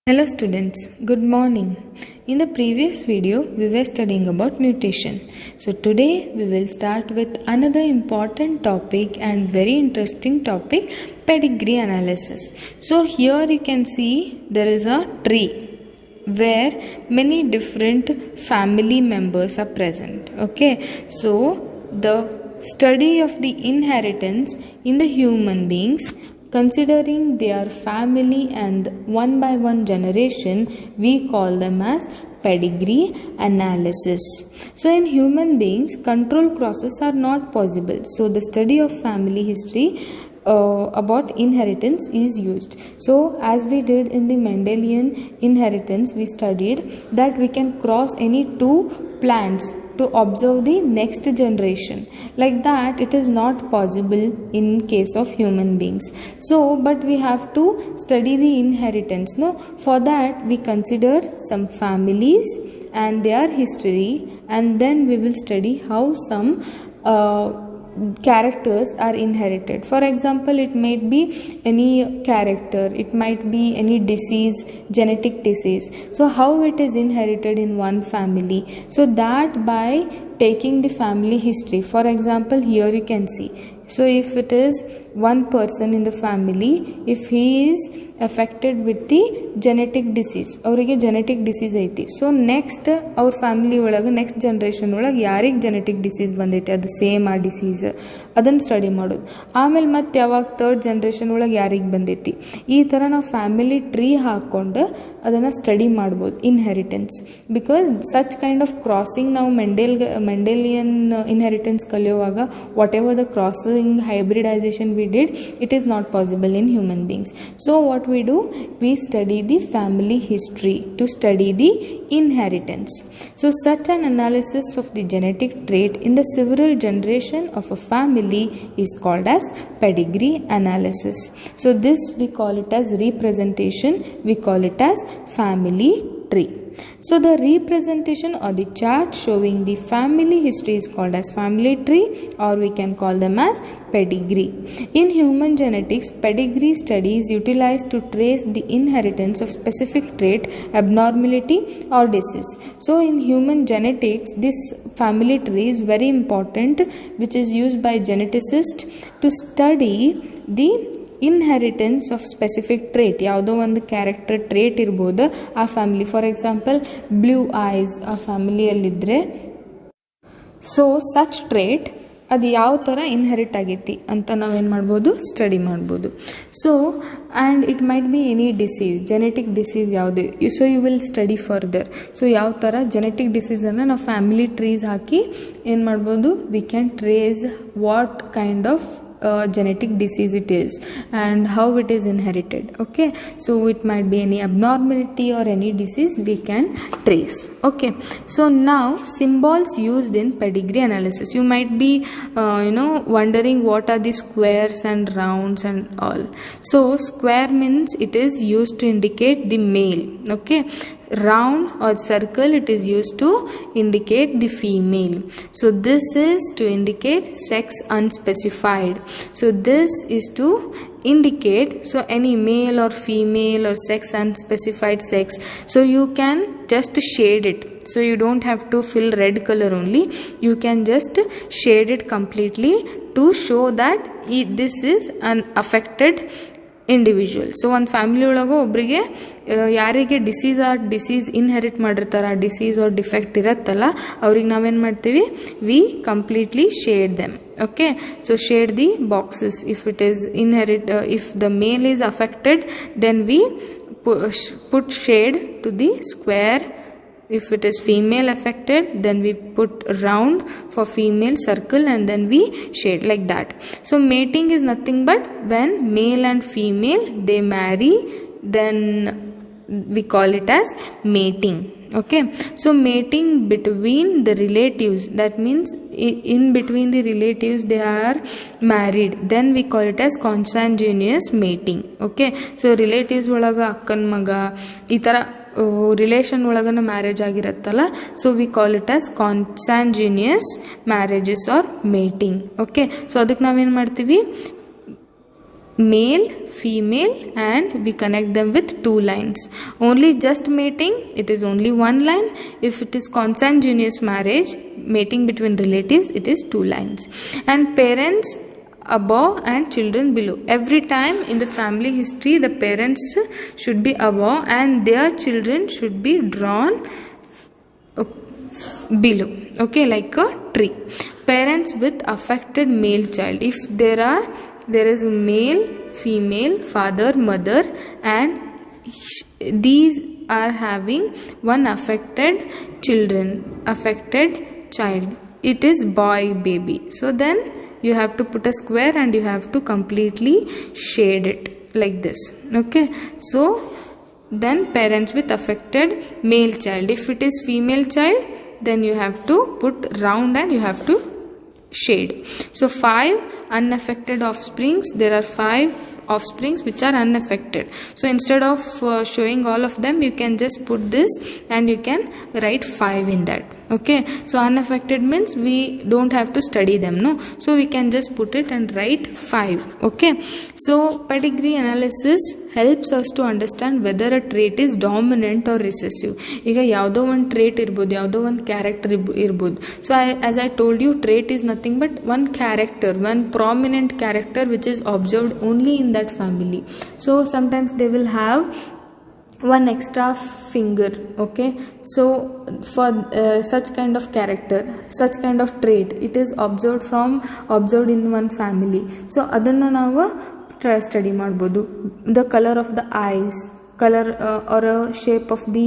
Hello students, good morning. In the previous video, we were studying about mutation. So today we will start with another important topic and very interesting topic, pedigree analysis. So here you can see there is a tree where many different family members are present. Okay, so the study of the inheritance in the human beings, considering their family and one by one generation, we call them as pedigree analysis. So in human beings, control crosses are not possible. So the study of family history about inheritance is used. So as we did in the Mendelian inheritance, we studied that we can cross any two plants to observe the next generation. Like that, it is not possible in case of human beings. So but we have to study the inheritance. No, for that we consider some families and their history, and then we will study how some characters are inherited. For example, it might be any character, it might be any disease, genetic disease. So how it is inherited in one family. So that by taking the family history, for example, here you can see. So if it is one person in the family, if he is affected with the genetic disease, ಅವರಿಗೆ genetic disease ಐತಿ, so next ಅವ್ರ family ಒಳಗೆ next generation ಒಳಗೆ ಯಾರಿಗೆ genetic disease ಬಂದೈತಿ, ಅದು same ಆ disease, ಅದನ್ನು ಸ್ಟಡಿ ಮಾಡೋದು. ಆಮೇಲೆ ಮತ್ತೆ ಯಾವಾಗ ಥರ್ಡ್ ಜನ್ರೇಷನ್ ಒಳಗೆ ಯಾರಿಗೆ ಬಂದೈತಿ, ಈ ಥರ ನಾವು ಫ್ಯಾಮಿಲಿ ಟ್ರೀ ಹಾಕ್ಕೊಂಡು ಅದನ್ನು ಸ್ಟಡಿ ಮಾಡ್ಬೋದು inheritance. Because such kind of crossing ನಾವು ಮೆಂಡೆಲಿಯನ್ ಇನ್ಹೆರಿಟೆನ್ಸ್ ಕಲಿಯುವಾಗ what ever the crossing hybridization we did, it is not possible in human beings. So what we do, we study the family history to study the inheritance. So such an analysis of the genetic trait in the several generation of a family is called as pedigree analysis. So this we call it as representation, we call it as family tree. So the representation or the chart showing the family history is called as family tree, or we can call them as pedigree. In human genetics, pedigree study is utilized to trace the inheritance of specific trait, abnormality or disease. So in human genetics, this family tree is very important, which is used by geneticists to study the inheritance of specific trait. ಯಾವುದೋ ಒಂದು character trait ಇರ್ಬೋದು ಆ family. For example blue eyes ಆ ಫ್ಯಾಮಿಲಿಯಲ್ಲಿದ್ದರೆ, so such trait ಅದು ಯಾವ ಥರ inherit ಆಗೈತಿ ಅಂತ ನಾವೇನು ಮಾಡ್ಬೋದು, ಸ್ಟಡಿ ಮಾಡ್ಬೋದು. So and it might be any disease, genetic disease ಯಾವುದು, so you will study further. So ಯಾವ ಥರ ಜೆನೆಟಿಕ್ ಡಿಸೀಸನ್ನು ನಾವು ಫ್ಯಾಮಿಲಿ ಟ್ರೀಸ್ ಹಾಕಿ ಏನು ಮಾಡ್ಬೋದು, we can trace what kind of genetic disease it is and how it is inherited. Okay, so it might be any abnormality or any disease we can trace. Okay, so now symbols used in pedigree analysis. You might be wondering what are the squares and rounds and all. So square means it is used to indicate the male. Okay, round or circle, it is used to indicate the female. So this is to indicate sex unspecified. So this is to indicate, so any male or female or sex unspecified sex. So you can just shade it. So you don't have to fill red color only. You can just shade it completely to show that this is an affected individual. So ಒಂದು family ಒಳಗೆ ಒಬ್ಬರಿಗೆ ಯಾರಿಗೆ disease inherit ಮಾಡಿರ್ತಾರೆ, ಆ disease R defect ಇರತ್ತಲ್ಲ, ಅವ್ರಿಗೆ ನಾವೇನು ಮಾಡ್ತೀವಿ, we completely shade them. Okay, so shade the boxes. If it is if the male is affected, then we put shade to the square. If it is female affected, then we put round for female, circle, and then we shade like that. So mating is nothing but when male and female they marry, then we call it as mating. Okay, so mating between the relatives, that means in between the relatives they are married, then we call it as consanguineous mating. Okay, so relatives ಒಳಗ ಅಕ್ಕನ ಮಗ ಈ ಥರ relation ಒಳಗನ marriage ಆಗಿರುತ್ತಲ್ಲ, so we call it as consanguineous marriages or mating. Okay, so ಅದಕ್ಕೆ ನಾವೇನು ಮಾಡ್ತೀವಿ, male, female, and we connect them with 2 lines. Only just mating, it is only 1 line. If it is consanguineous marriage, mating between relatives, it is 2 lines. And parents above and children below. Every time in the family history, the parents should be above and their children should be drawn below, okay, like a tree. Parents with affected male child. If there is a male, female, father, mother, and these are having one affected child, it is boy baby. So then you have to put a square and you have to completely shade it like this, okay. So then parents with affected male child. If it is female child, then you have to put round and you have to shade. So 5 unaffected offsprings. There are 5 offsprings which are unaffected. So instead of showing all of them, you can just put this and you can write 5 in that, okay. So unaffected means we don't have to study them, no. So we can just put it and write 5, okay. So pedigree analysis helps us to understand whether a trait is dominant or recessive. ಈಗ ಯಾವುದೋ ಒಂದು trait ಇರ್ಬೋದು, ಯಾವುದೋ ಒಂದು character ಇರ್ಬೋದು. So as I told you, trait is nothing but one character, one prominent character which is observed only in that family. So sometimes they will have one extra finger, okay. So for such kind of character, such kind of trait, it is observed in one family. So adanna ನಾವು study ಮಾಡ್ಬೋದು. The color of the eyes, color or a shape of the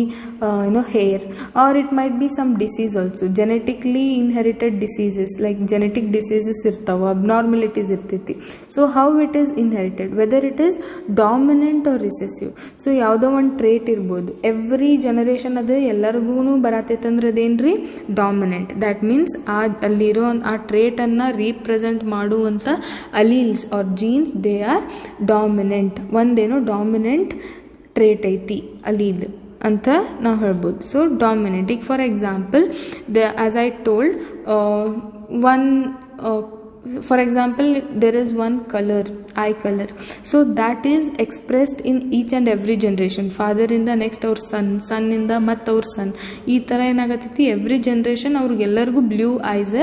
hair, or it might be some disease also, genetically inherited diseases, like genetic diseases irtava, abnormalities irtiti. So how it is inherited, whether it is dominant or recessive. So ಯಾವುದೋ ಒಂದು trait ಇರ್ಬೋದು, every generation ಅದು ಎಲ್ಲರಿಗೂ ಬರತೈತೆ ಅಂದ್ರೆ ಅದೇನ್ರಿ dominant. That means ಅಲ್ಲಿರೋ ಆ trait ಅನ್ನ represent ಮಾಡುವಂತ alleles or genes, they are dominant. ಒಂದೇನೋ ಡಾಮಿನೆಂಟ್ ಟ್ರೇಟ್ ಐತಿ ಅಲೀಲ್ ಅಂತ ನಾವು ಹೇಳ್ಬೋದು. So dominant. ಈಗ for example as I told for example, there is one color, eye color. So that is expressed in each and every generation. Father ಇಂದ next ಅವ್ರ son ಇಂದ ಮತ್ತು ಅವ್ರ son. ಈ ಥರ ಏನಾಗತ್ತೈತಿ, ಎವ್ರಿ ಜನರೇಷನ್ ಅವ್ರಿಗೆಲ್ಲರಿಗೂ ಬ್ಲೂ ಐಸ್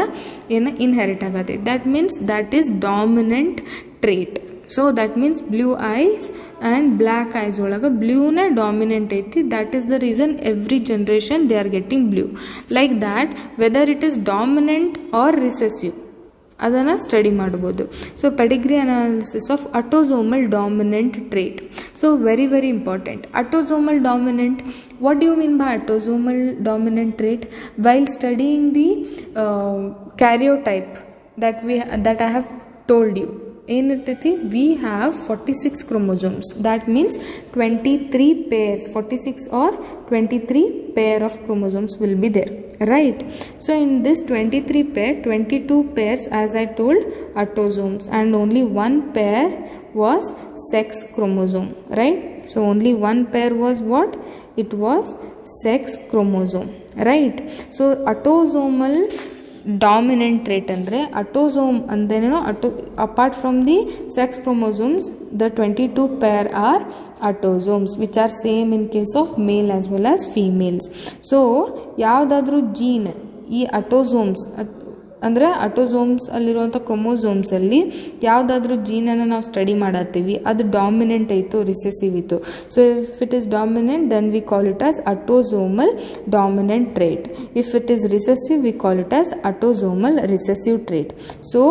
ಇನ್ಹೆರಿಟ್ ಆಗತ್ತೈತಿ. That means that is dominant trait. So that means blue eyes and black eyes ಒಳಗೆ ಬ್ಲೂನೇ ಡಾಮಿನೆಂಟ್ ಐತಿ. That is the reason every generation they are getting blue. Like that whether it is dominant or recessive ಅದನ್ನು study ಮಾಡ್ಬೋದು. So pedigree analysis of autosomal dominant trait. So very very important. Autosomal dominant, what do you mean by autosomal dominant trait? While studying the karyotype that I have told you, ಏನಿರ್ತೈತಿ, we have 46 chromosomes. That means 23 pairs, 46 or 23 pair of chromosomes will be there, right? So in this 23 pair, 22 pairs, as I told, autosomes, and only one pair was sex chromosome, right? So only one pair was what? It was sex chromosome, right? So autosomal dominant trait andre autosome ಅಂದೇನೋ apart from the sex chromosomes, the 22 pair are autosomes which are same in case of male as well as females. So ಯಾವುದಾದ್ರೂ gene ಈ autosomes ಅಂದರೆ autosomes ಅಲ್ಲಿರುವಂಥ chromosomes ಅಲ್ಲಿ ಯಾವುದಾದ್ರೂ ಜೀನನ್ನು ನಾವು study ಮಾಡತ್ತೀವಿ, ಅದು ಡಾಮಿನೆಂಟ್ ಐತು ರಿಸೆಸಿವ್ ಇತ್ತು. So if it is dominant then we call it as autosomal dominant trait. If it is recessive we call it as autosomal recessive trait. So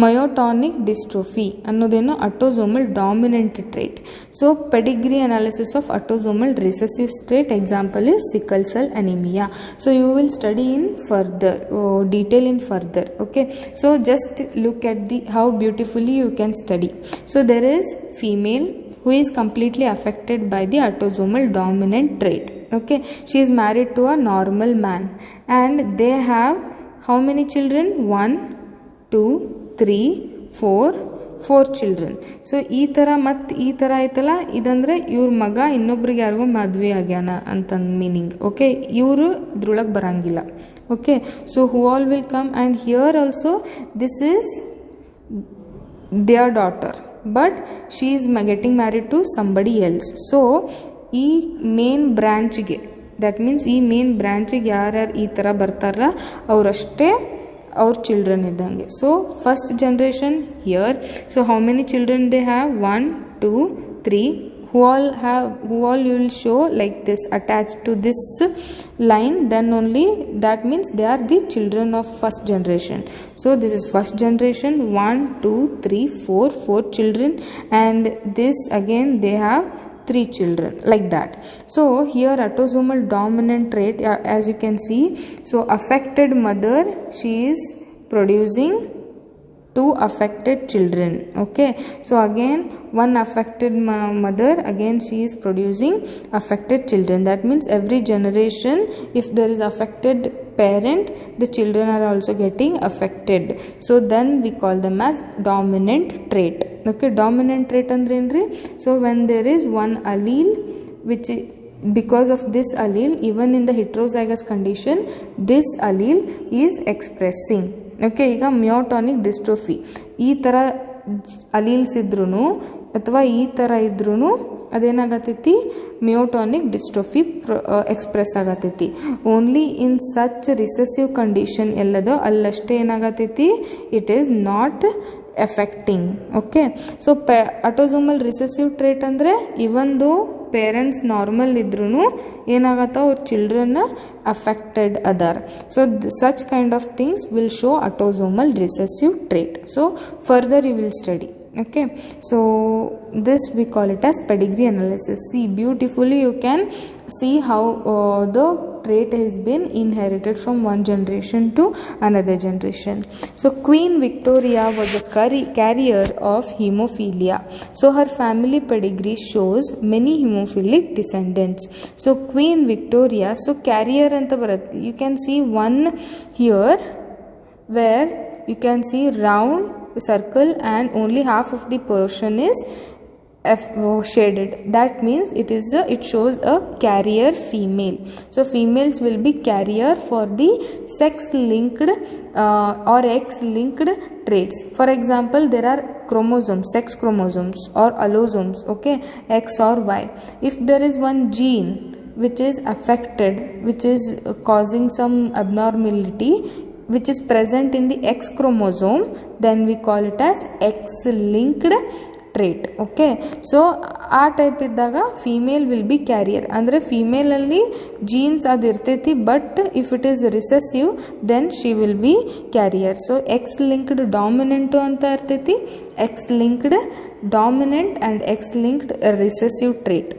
myotonic dystrophy ಅನ್ನೋದೇನೋ autosomal dominant trait. So pedigree analysis of autosomal recessive trait example is sickle cell anaemia. So you will study in further detail in further, okay. So just look at the how beautifully you can study. So there is female who is completely affected by the autosomal dominant trait, okay. She is married to a normal man and they have how many children? 1 2 3 4 children. So ಈ ಥರ ಮತ್ತು ಈ ಥರ ಆಯ್ತಲ್ಲ, ಇದಂದರೆ ಇವ್ರ ಮಗ ಇನ್ನೊಬ್ರಿಗೆ ಯಾರಿಗೋ ಮದುವೆ ಆಗ್ಯಾನ ಅಂತ ಮೀನಿಂಗ್, ಓಕೆ. ಇವರು ಇದ್ರೊಳಗೆ ಬರಂಗಿಲ್ಲ, okay. So who all will come, and here also this is their daughter, but she is getting married to somebody else. So ಈ ಮೇನ್ ಬ್ರ್ಯಾಂಚ್ಗೆ, ದಟ್ ಮೀನ್ಸ್ ಈ ಮೇನ್ ಬ್ರ್ಯಾಂಚಿಗೆ ಯಾರ್ಯಾರು ಈ ಥರ ಬರ್ತಾರಲ್ಲ ಅವರಷ್ಟೇ ಅವ್ರ ಚಿಲ್ಡ್ರನ್ ಇದ್ದಂಗೆ. So first generation here. So how many children they have? 1 2 3 who all you will show like this attached to this line, then only that means they are the children of first generation. So this is first generation, 1 2 3 4 children, and this again they have 3 children, like that. So here autosomal dominant trait, as you can see, so affected mother, she is producing 2 affected children. Okay, so again one affected mother, again she is producing affected children. That means every generation, if there is affected parent, the children are also getting affected. So then we call them as dominant trait. Okay, dominant trait andre enri? So when there is one allele which, because of this allele, even in the heterozygous condition, this allele is expressing. Okay, ಈಗ ಮಿಯೋಟಾನಿಕ್ dystrophy ಈ ಥರ alleles ಇದ್ರೂ ಅಥವಾ ಈ ಥರ ಇದ್ರೂ ಅದೇನಾಗತ್ತೈತಿ, myotonic dystrophy express ಆಗತ್ತೈತಿ. Only in such recessive condition ಎಲ್ಲದೋ ಅಲ್ಲಷ್ಟೇ ಏನಾಗತ್ತೈತಿ, it is not affecting. Okay, so autosomal recessive trait ಅಂದರೆ ಇವನ್ ದೋ ಪೇರೆಂಟ್ಸ್ ನಾರ್ಮಲ್ ಇದ್ರೂ ಏನಾಗತ್ತೋ ಅವ್ರ ಚಿಲ್ಡ್ರನ್ನ ಅಫೆಕ್ಟೆಡ್ ಅದರ್. So such kind of things will show autosomal recessive trait. So further you will study. Okay, so this we call it as pedigree analysis. See, beautifully you can see how the trait has been inherited from one generation to another generation. So Queen Victoria was a carrier of hemophilia. So her family pedigree shows many hemophilic descendants. So Queen Victoria, so carrier anta baratte. You can see one here where you can see round circle and only half of the portion is shaded. That means it shows a carrier female. So females will be carrier for the sex linked or X linked traits. For example, there are chromosomes, sex chromosomes or allosomes, okay, X or Y. If there is one gene which is affected, which is causing some abnormality, which is present in the X chromosome, then we call it as X-linked trait. Okay, so ಆ type ಇದ್ದಾಗ female will be carrier. ಅಂದರೆ ಫೀಮೇಲಲ್ಲಿ genes ಅದು ಇರ್ತೈತಿ, but if it is recessive then she will be carrier. So X linked dominant ಅಂತ ಇರ್ತೈತಿ, X linked dominant and X linked recessive trait.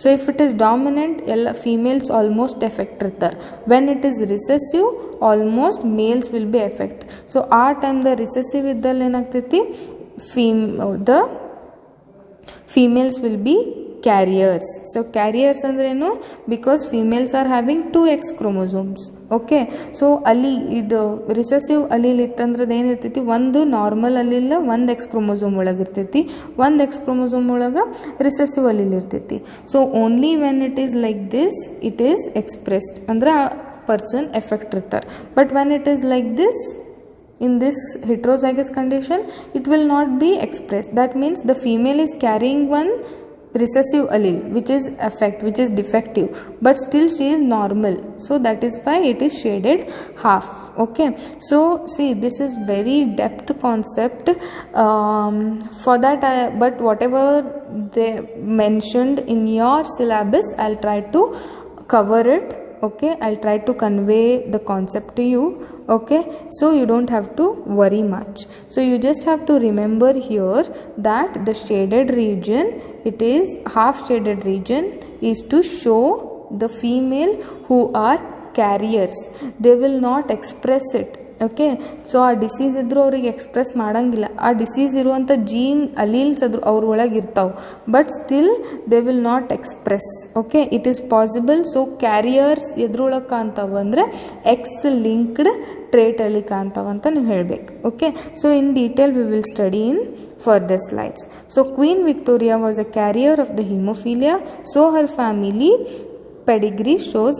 So if it is dominant, ಎಲ್ಲ females almost affect ಇರ್ತಾರೆ. When it is recessive, almost males will be affect. So ಆ time the recessive ಇದ್ದಲ್ಲಿ ಏನಾಗ್ತೈತಿ, the females will be carriers. So carriers ಅಂದ್ರೇನು, because females are having 2 X chromosomes. Okay, so ಅಲ್ಲಿ ಇದು recessive allele ಇತ್ತಂದ್ರೆ ಏನಿರ್ತೈತಿ, ಒಂದು normal allele ಒಂದು X chromosome ಒಳಗೆ ಇರ್ತೈತಿ, ಒಂದು ಎಕ್ಸ್ ಕ್ರೋಮೋಸೋಮ್ ಒಳಗೆ ರಿಸೆಸಿವ್ ಅಲೀಲ್ ಇರ್ತೈತಿ. So only when it is like this it is expressed, ಅಂದ್ರೆ ಆ ಪರ್ಸನ್ ಎಫೆಕ್ಟ್ ಇರ್ತಾರೆ. But when it is like this, in this heterozygous condition, it will not be expressed. That means the female is carrying one recessive allele which is defective, but still she is normal. So that is why it is shaded half. Okay, so see, this is very depth concept. For that but whatever they mentioned in your syllabus, I'll try to cover it. Okay, I'll try to convey the concept to you. Okay, so you don't have to worry much. So you just have to remember here that the shaded region, it is half shaded region, is to show the female who are carriers. They will not express it. Okay, so ಆ disease ಇದ್ರೂ ಅವ್ರಿಗೆ express ಮಾಡೋಂಗಿಲ್ಲ. ಆ disease ಇರುವಂಥ gene alleles ಅವ್ರ ಒಳಗೆ ಇರ್ತಾವೆ, but still they will not express. Okay, it is possible. So carriers ಎದ್ರೊಳಗೆ ಕಾಣ್ತಾವೆ ಅಂದರೆ ಎಕ್ಸ್ ಲಿಂಕ್ಡ್ ಟ್ರೇಟಲ್ಲಿ ಕಾಣ್ತಾವಂತ ನೀವು ಹೇಳಬೇಕು. Okay, so in detail we will study in further slides. So Queen Victoria was a carrier of the hemophilia, so her family pedigree shows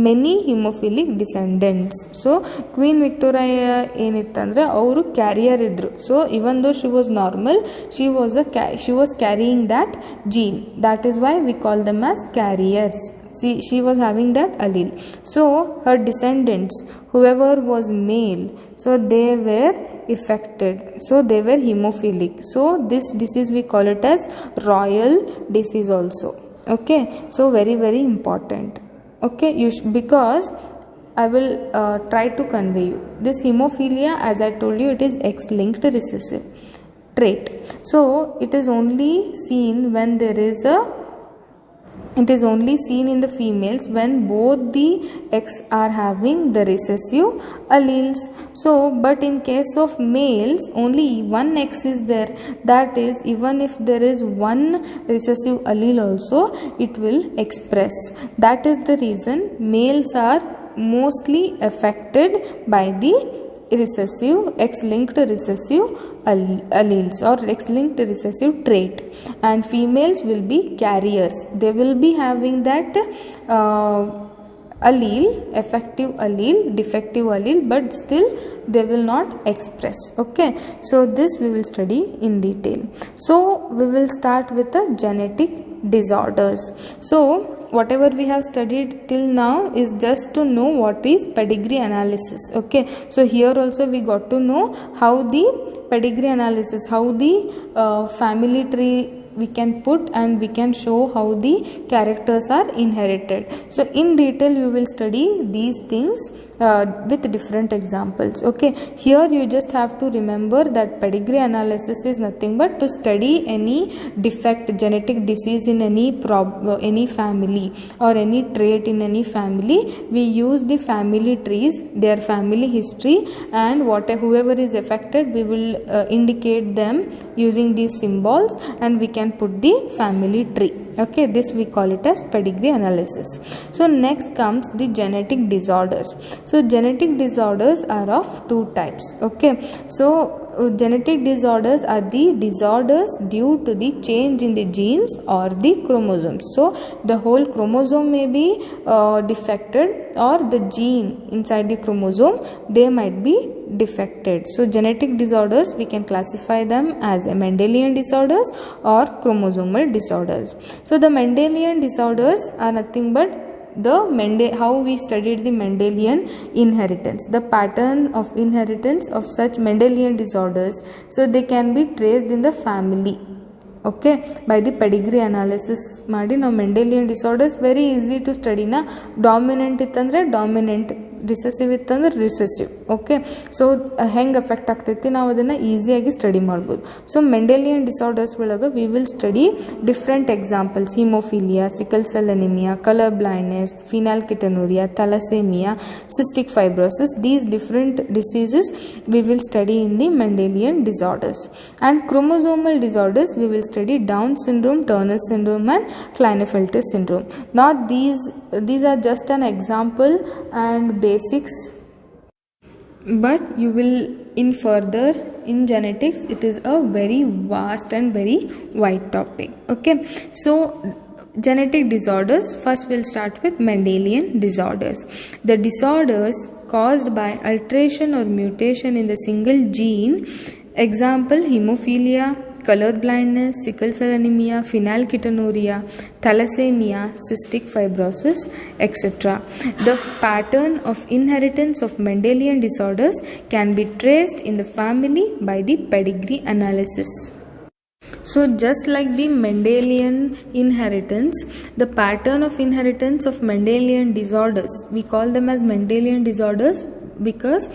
many hemophilic descendants. So Queen Victoria ಏನಿತ್ತಂದ್ರೆ ಅವರು carrier ಇದ್ರು. So even though she was normal, she was carrying that gene. That is why we call them as carriers. See, she was having that allele. So her descendants, whoever was male, so they were affected. So they were hemophilic. So this disease we call it as royal disease also. Okay, so very very important. Okay, because I will try to convey you this hemophilia. As I told you, it is X-linked recessive trait. So it is only seen when there is a it is only seen in the females when both the X are having the recessive alleles. So but in case of males, only one X is there. That is, even if there is one recessive allele also, it will express. That is the reason males are mostly affected by the recessive X-linked recessive alleles or X-linked recessive trait, and females will be carriers. They will be having that allele, effective allele, defective allele, but still they will not express. Okay, so this we will study in detail. So we will start with the genetic disorders. So whatever we have studied till now is just to know what is pedigree analysis. Okay, so here also we got to know how the pedigree analysis, how the family tree we can put, and we can show how the characters are inherited. So in detail you will study these things with different examples. Okay, here you just have to remember that pedigree analysis is nothing but to study any defect, genetic disease in any family or any trait in any family. We use the family trees, their family history, and whoever is affected, we will indicate them using these symbols, and we can put the family tree. Okay, this we call it as pedigree analysis. So next comes the genetic disorders. So genetic disorders are of two types. Okay, so genetic disorders are the disorders due to the change in the genes or the chromosomes. So the whole chromosome may be defected, or the gene inside the chromosome, they might be defected. So genetic disorders, we can classify them as Mendelian disorders or chromosomal disorders. So the Mendelian disorders are nothing but how we studied the Mendelian inheritance, the pattern of inheritance of such Mendelian disorders. So they can be traced in the family. Okay, by the pedigree analysis ಮಾಡಿ ನಾವು Mendelian disorders very easy to ಸ್ಟಡಿನ. Dominant ಇತ್ತಂದರೆ dominant, recessive ಇತ್ತಂದ್ರೆ recessive. Okay, so ಹೆಂಗೆ effect ಆಗ್ತೈತಿ ನಾವು ಅದನ್ನು ಈಸಿಯಾಗಿ ಸ್ಟಡಿ ಮಾಡ್ಬೋದು. ಸೊ ಮೆಂಡೆಲಿಯನ್ ಡಿಸಾರ್ಡರ್ಸ್ ಒಳಗೆ we will study different examples: haemophilia, sickle cell anaemia, colour blindness, phenylketonuria, thalassaemia, cystic fibrosis. These different diseases we will study in the Mendelian disorders. And chromosomal disorders we will study Down syndrome, Turner syndrome, and Klinefelter syndrome. Now these are just an example and basics, but you will in genetics it is a very vast and very wide topic. Okay, so genetic disorders, first we'll start with Mendelian disorders. The disorders caused by alteration or mutation in the single gene, example hemophilia, color blindness, sickle cell anemia, phenylketonuria, thalassemia, cystic fibrosis, etc. The pattern of inheritance of Mendelian disorders can be traced in the family by the pedigree analysis. So just like the Mendelian inheritance, the pattern of inheritance of Mendelian disorders, we call them as Mendelian disorders because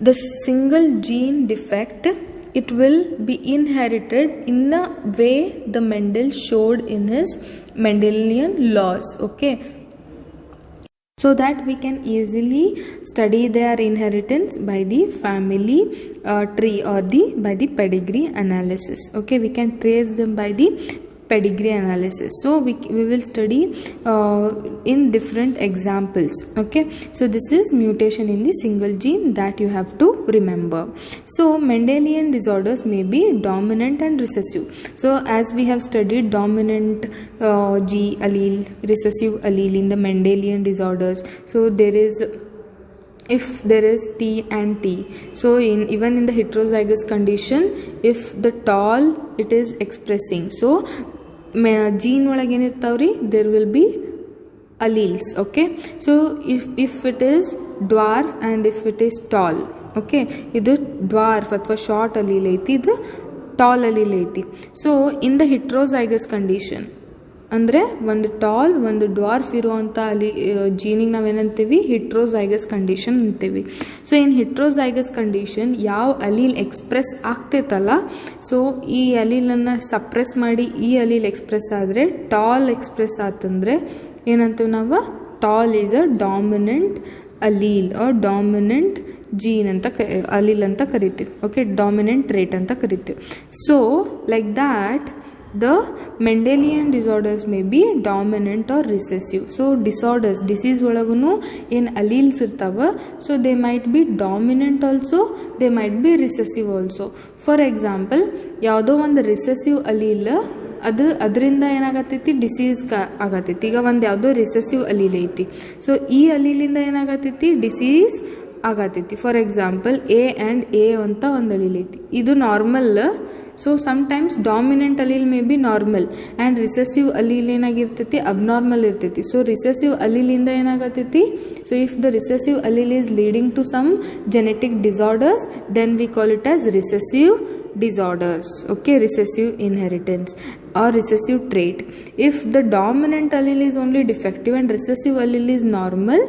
the single gene defect, it will be inherited in the way the Mendel showed in his Mendelian laws. Okay, so that we can easily study their inheritance by the family tree or by the pedigree analysis. Okay, we can trace them by the pedigree analysis. So we will study in different examples. Okay, so this is mutation in the single gene that you have to remember. So Mendelian disorders may be dominant and recessive. So as we have studied dominant G allele, recessive allele in the Mendelian disorders, so there is, if there is T and T, so even in the heterozygous condition, if the tall it is expressing, so gene ಒಳಗೆ ಏನಿರ್ತಾವ್ರಿ, there will be alleles. Okay, so if it is dwarf and if it is tall, okay, ಇದು dwarf ಅಥವಾ short allele ಐತಿ, ಇದು tall allele ಐತಿ. So in the heterozygous condition, ಅಂದರೆ ಒಂದು tall ಒಂದು dwarf ಇರುವಂಥ ಜೀನಿಗೆ ನಾವೇನಂತೀವಿ, ಹಿಟ್ರೋಝೈಗಸ್ ಕಂಡೀಷನ್ ಅಂತೀವಿ. ಸೊ ಇನ್ ಹಿಟ್ರೋಝೈಗಸ್ ಕಂಡೀಷನ್ ಯಾವ ಅಲೀಲ್ ಎಕ್ಸ್ಪ್ರೆಸ್ ಆಗ್ತೈತಲ್ಲ, ಸೊ ಈ ಅಲೀಲನ್ನು ಸಪ್ರೆಸ್ ಮಾಡಿ ಈ ಅಲೀಲ್ ಎಕ್ಸ್ಪ್ರೆಸ್ ಆದರೆ, ಟಾಲ್ ಎಕ್ಸ್ಪ್ರೆಸ್ ಆತಂದರೆ ಏನಂತೀವಿ ನಾವು, tall is a dominant allele or dominant gene ಅಂತ ಅಲೀಲ್ ಅಂತ ಕರಿತೀವಿ. ಓಕೆ, ಡಾಮಿನೆಂಟ್ ಟ್ರೇಟ್ ಅಂತ ಕರಿತೀವಿ. So like that the Mendelian disorders may be dominant or recessive. So disorders, disease ಒಳಗೂ ಏನು alleles ಇರ್ತಾವ, so they might be dominant also, they might be recessive also. For example, ಯಾವುದೋ ಒಂದು recessive allele ಅದರಿಂದ ಏನಾಗತ್ತೈತಿ, disease ಆಗತ್ತೈತಿ. ಈಗ ಒಂದು ಯಾವುದೋ recessive allele ಐತಿ, ಸೊ ಈ ಅಲೀಲಿಂದ ಏನಾಗತ್ತೈತಿ, ಡಿಸೀಸ್ ಆಗತ್ತೈತಿ. For example A and A ಅಂತ ಒಂದು ಅಲೀಲ್ ಐತಿ, ಇದು normal. So sometimes dominant allele may be normal and recessive allele ಏನಾಗಿರ್ತೈತಿ, ಅಬ್ನಾರ್ಮಲ್ ಇರ್ತೈತಿ. ಸೊ ರಿಸೆಸಿವ್ ಅಲೀಲಿಂದ ಏನಾಗತ್ತೈತಿ, so if the recessive allele is leading to some genetic disorders, then we call it as recessive disorders. Okay, recessive inheritance or recessive trait. If the dominant allele is only defective and recessive allele is normal,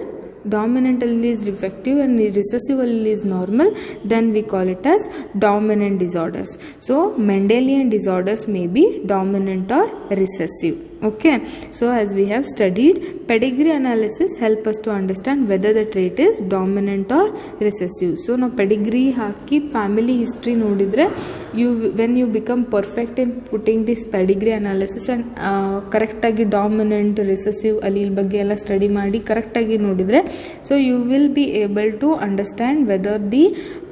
dominant allele is defective and recessive allele is normal, then we call it as dominant disorders. So Mendelian disorders may be dominant or recessive. Okay, so as we have studied, pedigree analysis help us to understand whether the trait is dominant or recessive. So now pedigree haki family history nodidre, you when you become perfect in putting this pedigree analysis and correct agi dominant recessive allele ಬಗ್ಗೆ ಎಲ್ಲ study ಮಾಡಿ correct ಆಗಿ ನೋಡಿದ್ರೆ, so you will be able to understand whether the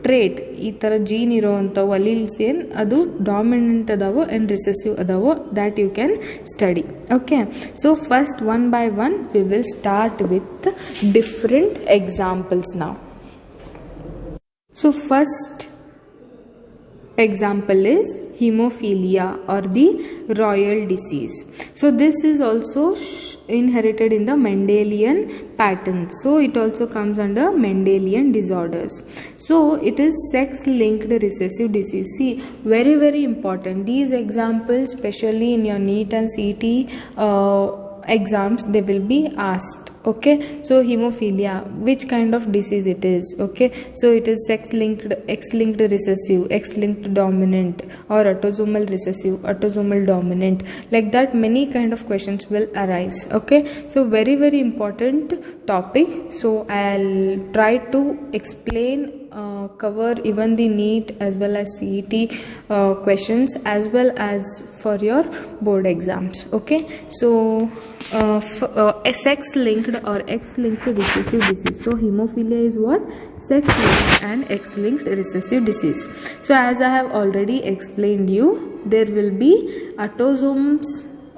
trait, ಈ ಥರ gene ಇರೋವಂಥವು alleles ಏನು ಅದು ಡಾಮಿನೆಂಟ್ ಅದಾವೋ ಆ್ಯಂಡ್ ರಿಸೆಸಿವ್ ಅದಾವೋ, that you can study. Okay, so first one by one we will start with different examples ನಾವು. So first example is hemophilia or the royal disease. So this is also inherited in the Mendelian pattern, so it also comes under Mendelian disorders. So it is sex linked recessive disease. See, very very important, these examples especially in your NEET and CET exams they will be asked. Okay, so hemophilia, which kind of disease it is? Okay, so it is sex linked, X linked recessive, X linked dominant, or autosomal recessive, autosomal dominant, like that many kind of questions will arise. Okay, so very very important topic. So I'll try to explain, cover even the NEET as well as CET questions as well as for your board exams. Okay, so sex linked or X linked recessive disease. So hemophilia is what? Sex linked and X linked recessive disease. So as I have already explained you, there will be autosomes.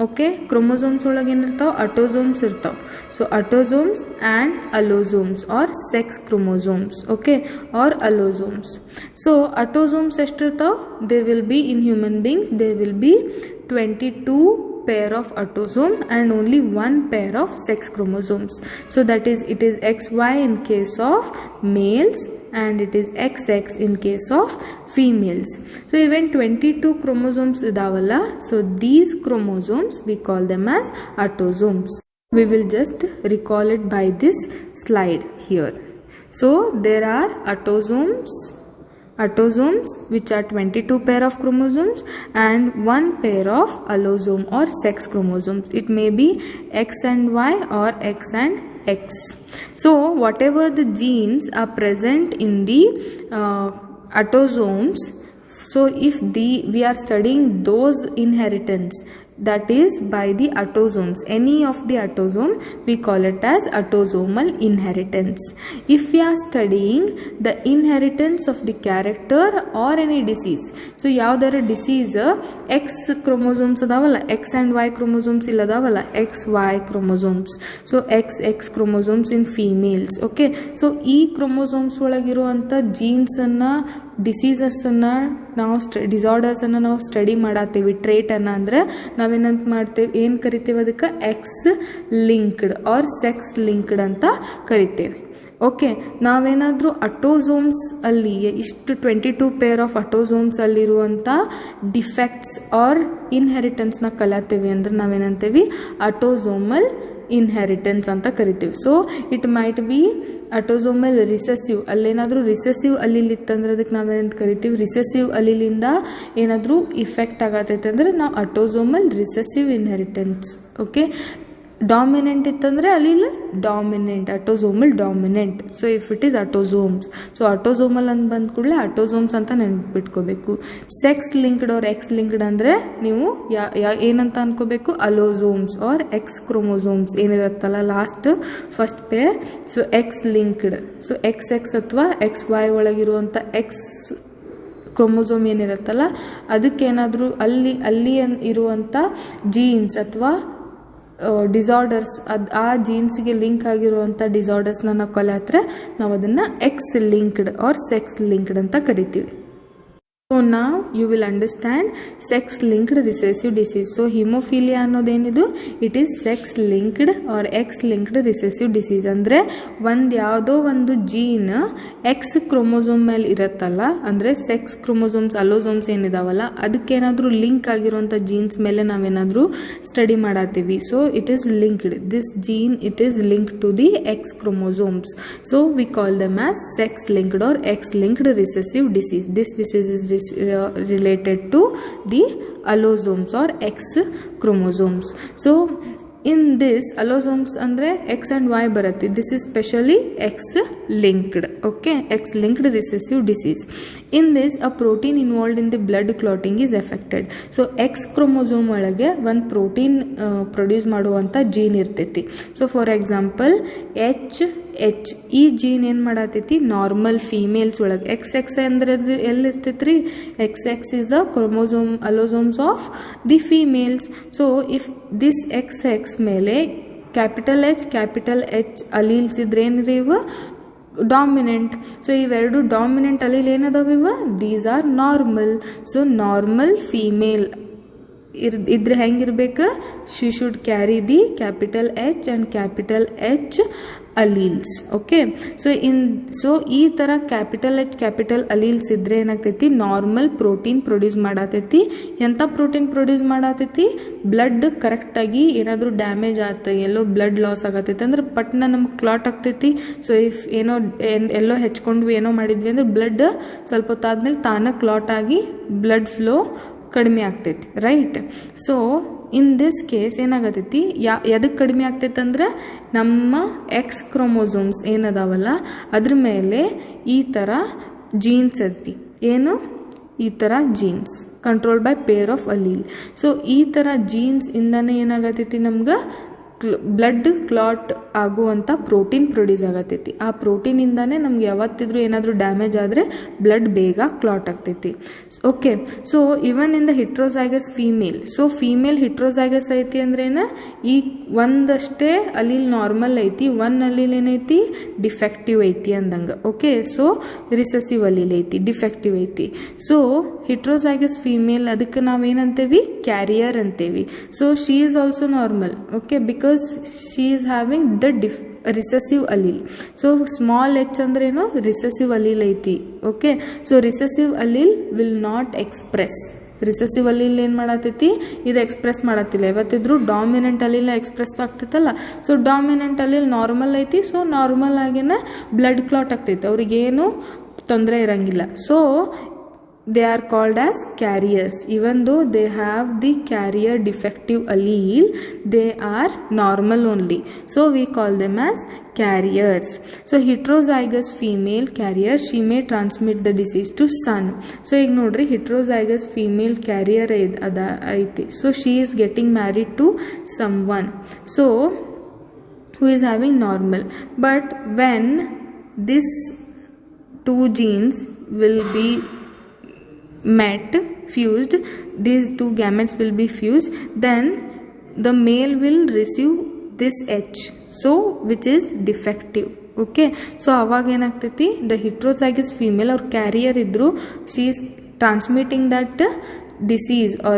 Okay, chromosomes ಒಳಗೆ ಏನಿರ್ತಾವ, autosomes ಇರ್ತಾವ. So autosomes and allosomes or sex chromosomes. Okay, or allosomes. So autosomes ಎಷ್ಟಿರ್ತಾವ, they will be in human beings, there will be 22 pair of autosome and only one pair of sex chromosomes. So that is, it is XY in case of males and it is XX in case of females. So even 22 chromosomes idavalla, so these chromosomes we call them as autosomes. We will just recall it by this slide here. So there are autosomes which are 22 pair of chromosomes and one pair of allosome or sex chromosomes. It may be X and Y or X and X. So whatever the genes are present in the autosomes, so if we are studying those inheritance that is by the autosomes. Any of the autosome we call it as autosomal inheritance. If we are studying the inheritance of the character or any disease, so ಯಾವ್ದಾರ disease X chromosomes ಅದಾವಲ್ಲ, X and Y chromosomes ಇಲ್ಲದಾವಲ್ಲ, XY chromosomes, so XX chromosomes in females. okay, so ಈ chromosomes ಒಳಗಿರುವಂಥ jeans ಅನ್ನ, diseases ಅನ್ನ ನಾವು disorders ಅನ್ನ ನಾವು study ಮಾಡತ್ತೀವಿ, trait ಅನ್ನ ಅಂದ್ರೆ ನಾವೇನಂತ ಮಾಡ್ತೇವೆ, ಏನು ಕರಿತೇವೆ ಅದಕ್ಕೆ, X linked or sex linked ಅಂತ ಕರಿತೇವೆ. ಓಕೆ, ನಾವೇನಾದರೂ ಅಟೋಸೋಮ್ಸ್ ಅಲ್ಲಿ ಇಷ್ಟು 22 ಪೇರ್ ಆಫ್ ಅಟೋಸೋಮ್ಸ್ ಅಲ್ಲಿರುವಂಥ ಡಿಫೆಕ್ಟ್ಸ್ ಆರ್ ಇನ್ಹೆರಿಟೆನ್ಸ್ನ ಕಲಿತೇವೆ ಅಂದ್ರೆ ನಾವೇನಂತೇವಿ, ಅಟೋಸೋಮಲ್ ಇನ್ಹೆರಿಟೆನ್ಸ್ ಅಂತ ಕರಿತೀವಿ. So it might be autosomal recessive, ಅಲ್ಲೇನಾದರೂ ರಿಸೆಸಿವ್ ಅಲ್ಲಿಲ್ ಇತ್ತಂದ್ರೆ ಅದಕ್ಕೆ ನಾವೇನಂತ ಕರಿತೀವಿ, ರಿಸೆಸಿವ್ ಅಲ್ಲಿಲಿಂದ ಏನಾದರೂ ಇಫೆಕ್ಟ್ ಆಗತ್ತೈತೆ ಅಂದ್ರೆ ನಾವು autosomal recessive inheritance. Okay, dominant ಇತ್ತಂದ್ರೆ ಅಲ್ಲಿಲ್ಲ dominant, autosomal dominant. So if it is autosomes, so autosomal ಅಂತ ಬಂದ ಕೂಡಲೇ ಅಟೋಸೋಮ್ಸ್ ಅಂತ ನೆನ್ಪಿಟ್ಕೋಬೇಕು. Sex linked or X linked ಅಂದರೆ ನೀವು ಏನಂತ ಅನ್ಕೋಬೇಕು, ಅಲೋಸೋಮ್ಸ್ ಆರ್ ಎಕ್ಸ್ ಕ್ರೋಮೋಸೋಮ್ಸ್ ಏನಿರುತ್ತಲ್ಲ last first pair, so X linked. So X X ಅಥವಾ ಎಕ್ಸ್ ವೈ ಒಳಗಿರುವಂಥ ಎಕ್ಸ್ ಕ್ರೋಮೋಸೋಮ್ ಏನಿರುತ್ತಲ್ಲ ಅದಕ್ಕೇನಾದರೂ ಅಲ್ಲಿ ಇರುವಂಥ ಜೀನ್ಸ್ ಅಥವಾ ಡಿಸಾರ್ಡರ್ಸ್, ಆ ಜೀನ್ಸ್ಗೆ ಲಿಂಕ್ ಆಗಿರುವಂಥ ಡಿಸಾರ್ಡರ್ಸ್ನ ನಾವು ಕಲಿತ್ರೆ ನಾವು ಅದನ್ನು X linked or sex linked ಅಂತ ಕರಿತೀವಿ. ಸೊ ನಾವು you will understand sex linked recessive disease. So hemophilia ಅನ್ನೋದೇನಿದು, it is sex linked or X linked recessive disease. ಅಂದರೆ ಯಾವುದೋ ಒಂದು ಜೀನ್ ಎಕ್ಸ್ ಕ್ರೋಮೋಸೋಮ್ ಮೇಲೆ ಇರುತ್ತಲ್ಲ, ಅಂದರೆ ಸೆಕ್ಸ್ ಕ್ರೋಮೋಸೋಮ್ಸ್ ಅಲೋಸೋಮ್ಸ್ ಏನಿದಾವಲ್ಲ ಅದಕ್ಕೇನಾದರೂ ಲಿಂಕ್ ಆಗಿರುವಂಥ ಜೀನ್ಸ್ ಮೇಲೆ ನಾವೇನಾದರೂ ಸ್ಟಡಿ ಮಾಡತ್ತೀವಿ. So it is linked, this gene it is linked to the X chromosomes. So we call them as sex linked or X linked recessive disease. This disease is related to the allosomes or X chromosomes. So in this allosomes andre X and Y baratte, this is specially X linked. okay, X linked recessive disease. In this a protein involved in the blood clotting is affected. So X chromosome ಒಳಗೆ ಒಂದು protein produce ಮಾಡುವಂಥ gene ಇರ್ತೈತಿ. So for example H ಈ gene ಏನು ಮಾಡತೈತಿ, normal females ಒಳಗೆ. X X ಅಂದ್ರೆ ಎಲ್ಲಿರ್ತೈತಿ ರೀ, X X is the chromosome allosomes of the females. So if this X X ಮೇಲೆ ಕ್ಯಾಪಿಟಲ್ ಎಚ್ ಅಲೀಲ್ಸ್ ಇದ್ರೆ ಏನ್ರಿ ಇವು ಡಾಮಿನೆಂಟ್. ಸೊ ಇವೆರಡು ಡಾಮಿನೆಂಟ್ ಅಲೀಲ್ ಏನದಾವ ಇವ, these are normal. So normal female ಇದ್ರೆ ಹೆಂಗಿರ್ಬೇಕು, she should carry the capital H and capital H alleles. Okay, so ಈ ಥರ ಕ್ಯಾಪಿಟಲ್ ಅಲೀಲ್ಸ್ ಇದ್ರೆ ಏನಾಗ್ತೈತಿ, ನಾರ್ಮಲ್ ಪ್ರೋಟೀನ್ ಪ್ರೊಡ್ಯೂಸ್ ಮಾಡತೈತಿ. ಎಂಥ ಪ್ರೋಟೀನ್ ಪ್ರೊಡ್ಯೂಸ್ ಮಾಡತೈತಿ, ಬ್ಲಡ್ ಕರೆಕ್ಟಾಗಿ ಏನಾದರೂ ಡ್ಯಾಮೇಜ್ ಆಯ್ತು, ಎಲ್ಲೋ ಬ್ಲಡ್ ಲಾಸ್ ಆಗತೈತಿ ಅಂದ್ರೆ ಪಟ್ನ ನಮ್ಗೆ ಕ್ಲಾಟ್ ಆಗ್ತೈತಿ. ಸೊ ಇಫ್ ಎಲ್ಲೋ ಹೆಚ್ಕೊಂಡ್ವಿ ಏನೋ ಮಾಡಿದ್ವಿ ಅಂದ್ರೆ ಬ್ಲಡ್ ಸ್ವಲ್ಪ ಹೊತ್ತಾದ್ಮೇಲೆ ತಾನೇ ಕ್ಲಾಟ್ ಆಗಿ ಬ್ಲಡ್ ಫ್ಲೋ ಕಡಿಮೆ ಆಗ್ತೈತಿ, right. So in this case ಏನಾಗತೈತಿ, ಎದಕ್ಕೆ ಕಡಿಮೆ ಆಗ್ತೈತೆ ಅಂದ್ರೆ ನಮ್ಮ ಎಕ್ಸ್ ಕ್ರೋಮೋಸೋಮ್ಸ್ ಏನದಾವಲ್ಲ ಅದ್ರ ಮೇಲೆ ಈ ಥರ ಜೀನ್ಸ್ ಐತಿ, ಏನು ಈ ಥರ jeans control by pair of allele. So ಈ ಥರ ಜೀನ್ಸ್ ಇಂದಾನೆ ಏನಾಗತೈತಿ, ನಮ್ಗೆ ಬ್ಲಡ್ ಕ್ಲಾಟ್ ಆಗುವಂಥ ಪ್ರೋಟೀನ್ ಪ್ರೊಡ್ಯೂಸ್ ಆಗತೈತಿ. ಆ ಪ್ರೋಟೀನಿಂದಾನೇ ನಮ್ಗೆ ಯಾವತ್ತಿದ್ರೂ ಏನಾದರೂ ಡ್ಯಾಮೇಜ್ ಆದರೆ ಬ್ಲಡ್ ಬೇಗ ಕ್ಲಾಟ್ ಆಗ್ತೈತಿ. Okay, so even in the heterozygous female, so female heterozygous ಐತಿ ಅಂದ್ರೇನ, ಈ ಒಂದಷ್ಟೇ ಅಲೀಲ್ ನಾರ್ಮಲ್ ಐತಿ, ಒನ್ ಅಲೀಲ್ ಏನೈತಿ ಡಿಫೆಕ್ಟಿವ್ ಐತಿ ಅಂದಂಗೆ. ಓಕೆ, ಸೊ ರಿಸೆಸಿವ್ ಅಲೀಲ್ ಐತಿ, ಡಿಫೆಕ್ಟಿವ್ ಐತಿ. ಸೊ ಹಿಟ್ರೋಸೈಗಸ್ ಫೀಮೇಲ್ ಅದಕ್ಕೆ ನಾವೇನಂತೇವಿ, ಕ್ಯಾರಿಯರ್ ಅಂತೇವಿ. So she is also normal. Okay, because she is having the recessive allele. So small h ಅಂದ್ರೇನು, ರಿಸೆಸಿವ್ ಅಲೀಲ್ ಐತಿ. Okay, so recessive allele will not express. Recessive allele ಏನು ಮಾಡತೈತಿ, ಇದು express ಮಾಡತ್ತಿಲ್ಲ. ಯಾವತ್ತಿದ್ರು ಡಾಮಿನೆಂಟ್ ಅಲೀಲ್ ಎಕ್ಸ್ಪ್ರೆಸ್ ಆಗ್ತೈತಲ್ಲ. So dominant allele normal ಐತಿ. So normal ಆಗೇನ ಬ್ಲಡ್ ಕ್ಲಾಟ್ ಆಗ್ತೈತಿ, ಅವ್ರಿಗೇನು ತೊಂದರೆ ಇರಂಗಿಲ್ಲ. So they are called as carriers. Even though they have the carrier defective allele, they are normal only, so we call them as carriers. So heterozygous female carrier, she may transmit the disease to son. So ಈಗ ನೋಡ್ರಿ heterozygous female carrier ಐತಿ, so she is getting married to someone so who is having normal, but when this two genes will be met, fused, these two gametes will be fused, then the male will receive this H, so which is defective. Okay, so avag enaagtati, the heterozygous female or carrier idru, she is transmitting that disease or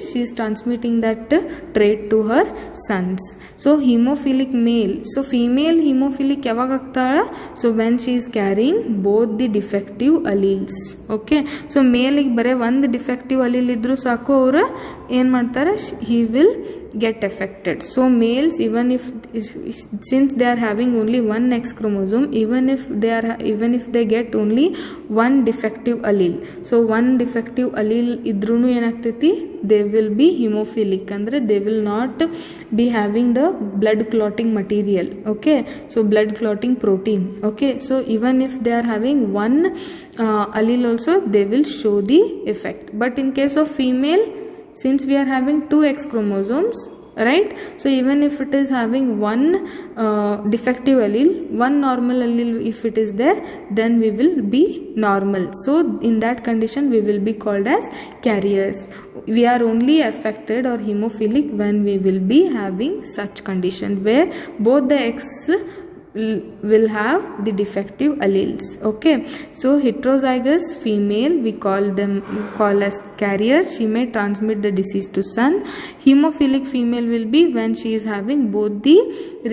she is transmitting that trait to her sons. So hemophilic male, so female hemophilic yavag agtala, so when she is carrying both the defective alleles. Okay, so male ಗೆ bare ಒಂದು defective allele idru ಸಾಕು, ಅವರು ಏನು ಮಾಡ್ತಾರೆ, he will get affected. So males, even if since they are having only one X chromosome, even if they get only one defective allele, so one defective allele idrunu ಏನಾಗ್ತೈತಿ, they will be hemophilic, ಅಂದ್ರೆ they will not be having the blood clotting material. Okay, so blood clotting protein. Okay, so even if they are having one allele also, they will show the effect. But in case of female, since we are having two X chromosomes, right, so even if it is having one defective allele, one normal allele if it is there, then we will be normal. So in that condition we will be called as carriers. We are only affected or hemophilic when we will be having such condition where both the X will have the defective alleles. Okay, so heterozygous female we call as carrier, she may transmit the disease to son. Hemophilic female will be when she is having both the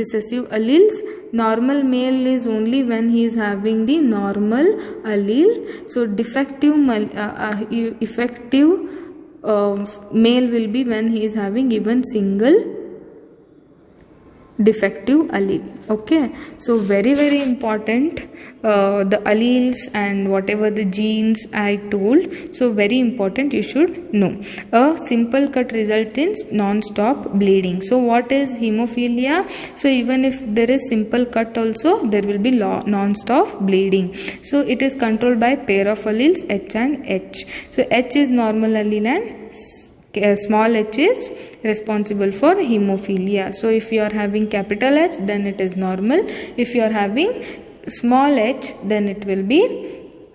recessive alleles. Normal male is only when he is having the normal allele. So defective effective male will be when he is having even single defective allele. Okay, so very important, the alleles and whatever the genes I told, so very important, you should know. A simple cut result in non-stop bleeding. So what is hemophilia? So even if there is simple cut also, there will be non-stop bleeding. So it is controlled by pair of alleles H and H. So H is normal allele and small h is responsible for hemophilia. So if you are having capital H, then it is normal. If you are having small h, then it will be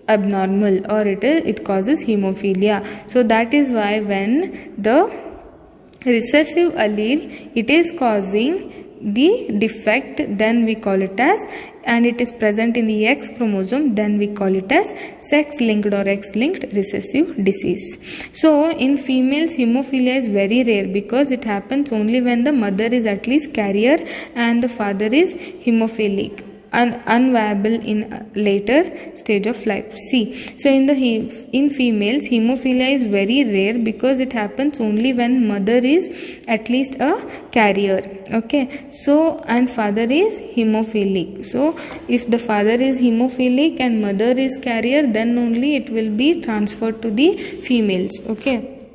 abnormal, or it causes hemophilia. So that is why when the recessive allele, it is causing the defect, then we call it as, and it is present in the X chromosome, then we call it as sex-linked or X-linked recessive disease. So in females, hemophilia is very rare because it happens only when the mother is at least carrier and the father is hemophilic and unviable in later stage of life. See, so in females, hemophilia is very rare because it happens only when mother is at least a carrier. Okay, so and father is hemophilic. So if the father is hemophilic and mother is carrier, then only it will be transferred to the females. Okay,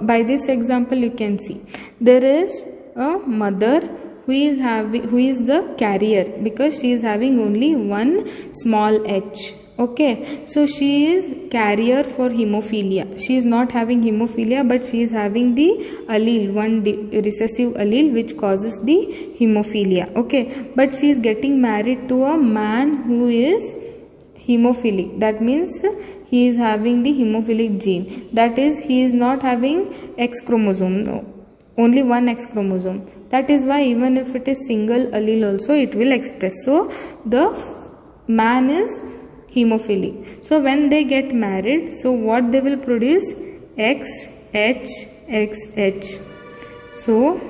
by this example you can see there is a mother who is the carrier because she is having only one small h. Okay, so she is carrier for hemophilia. She is not having hemophilia, but she is having the allele, one recessive allele which causes the hemophilia. Okay, but she is getting married to a man who is hemophilic. That means he is having the hemophilic gene. That is, he is not having X chromosome. No, only one X chromosome. That is why even if it is single allele also, it will express. So the man is hemophilic. So when they get married, so what they will produce? X, H, X, H. So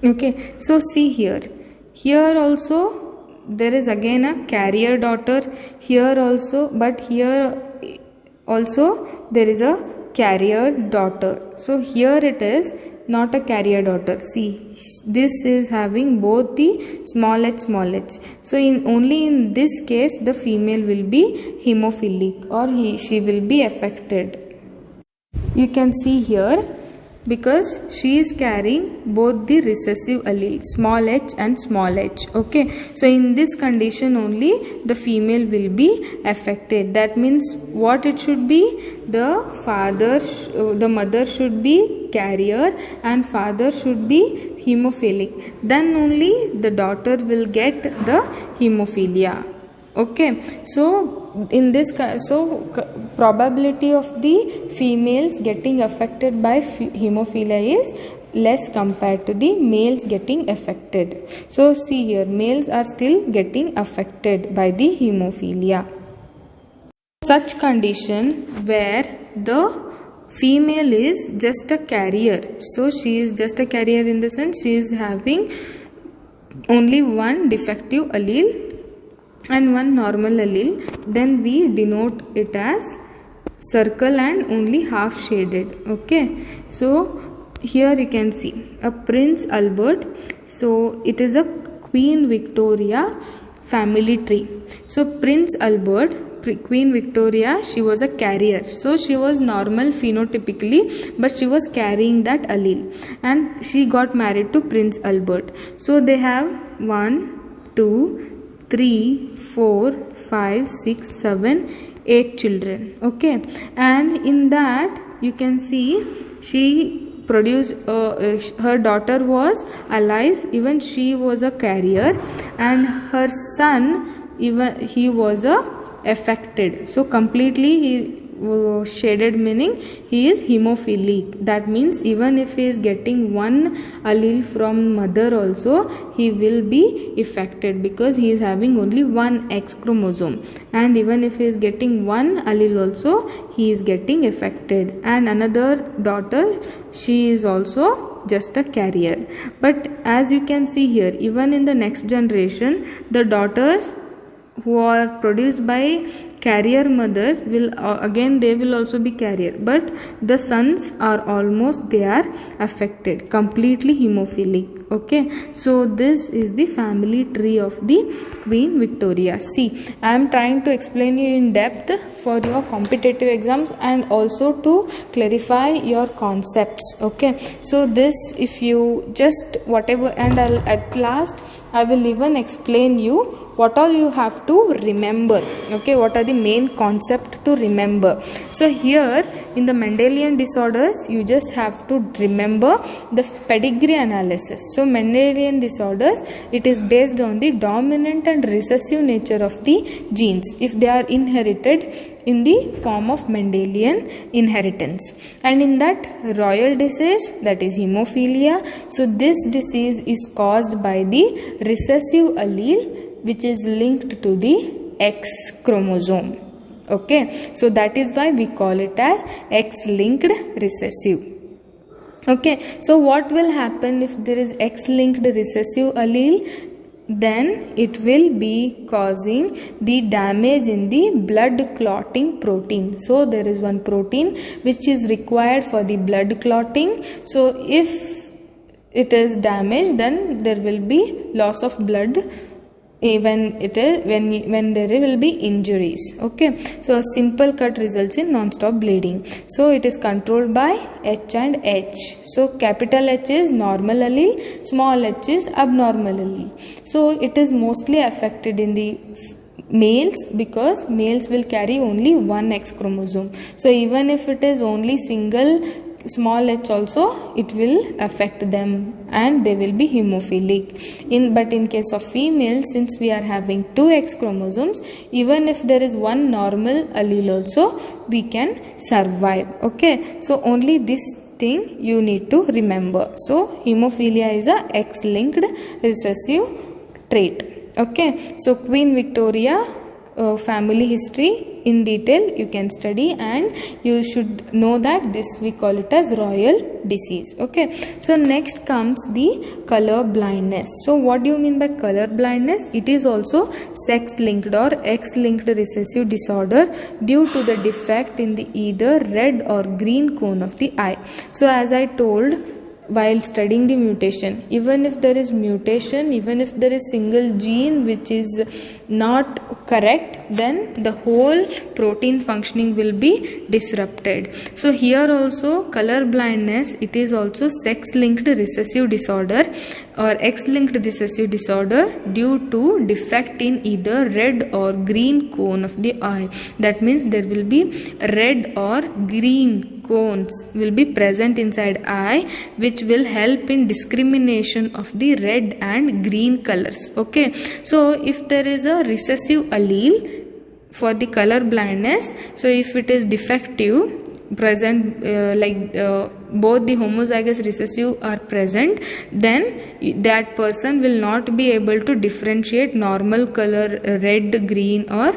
okay, so see here also there is again a carrier daughter, here also, but here also there is a carrier daughter. So here it is not a carrier daughter. See, this is having both the small h. So only in this case the female will be hemophilic, or she will be affected. You can see here, because she is carrying both the recessive allele, small h and small h. Okay, so in this condition only the female will be affected. That means what it should be? The mother should be carrier and father should be hemophilic. Then only the daughter will get the hemophilia. Okay, so in this probability of the females getting affected by hemophilia is less compared to the males getting affected. So see here, males are still getting affected by the hemophilia. Such condition where the female is just a carrier, so she is just a carrier in the sense she is having only one defective allele and one normal allele, then we denote it as circle and only half shaded. Okay, so here you can see a Prince Albert. So it is a Queen Victoria family tree. So Prince Albert, Queen Victoria, she was a carrier, so she was normal phenotypically, but she was carrying that allele, and she got married to Prince Albert. So they have 1, 2, 3, 4, 5, 6, 7, 8 children. Okay, and in that you can see she produced her daughter was Alice, even she was a carrier, and her son, even he was affected. So completely he shaded, meaning he is hemophilic. That means even if he is getting one allele from mother also, he will be affected because he is having only one X chromosome, and even if he is getting one allele also, he is getting affected. And another daughter, she is also just a carrier. But as you can see here, even in the next generation, the daughters who are produced by carrier mothers will again they will also be carrier, but the sons are almost they are affected, completely hemophilic. Okay, so this is the family tree of the Queen Victoria. See, I am trying to explain you in depth for your competitive exams and also to clarify your concepts. Okay, so this, if you just whatever, and at last I will even explain you what all you have to remember. Okay, what are the main concept to remember? So here in the Mendelian disorders, you just have to remember the pedigree analysis. So Mendelian disorders, it is based on the dominant and recessive nature of the genes if they are inherited in the form of Mendelian inheritance. And in that, royal disease, that is hemophilia. So this disease is caused by the recessive allele which is linked to the X chromosome. Okay, so that is why we call it as X-linked recessive. Okay, so what will happen if there is X-linked recessive allele? Then it will be causing the damage in the blood clotting protein. So there is one protein which is required for the blood clotting. So if it is damaged, then there will be loss of blood when there will be injuries. Okay, so a simple cut results in non-stop bleeding. So it is controlled by H and H. So capital H is normal allele, small h is abnormal allele. So it is mostly affected in the males because males will carry only one X chromosome. So even if it is only single small h also, it will affect them and they will be hemophilic. But in case of females, since we are having two X chromosomes, even if there is one normal allele also, we can survive. Okay, so only this thing you need to remember. So hemophilia is a X-linked recessive trait. Okay, so Queen Victoria family history in detail you can study, and you should know that this we call it as royal disease. Okay, so next comes the color blindness. So what do you mean by color blindness? It is also sex linked or X linked recessive disorder due to the defect in the either red or green cone of the eye. So as I told, while studying the mutation, even if there is mutation, even if there is single gene which is not correct, then the whole protein functioning will be disrupted. So here also color blindness, it is also sex linked recessive disorder or X linked recessive disorder due to defect in either red or green cone of the eye. That means there will be red or green cones will be present inside eye, which will help in discrimination of the red and green colors. Okay, so if there is a recessive allele for the color blindness, so if it is defective present, both the homozygous recessive are present, then that person will not be able to differentiate normal color red, green or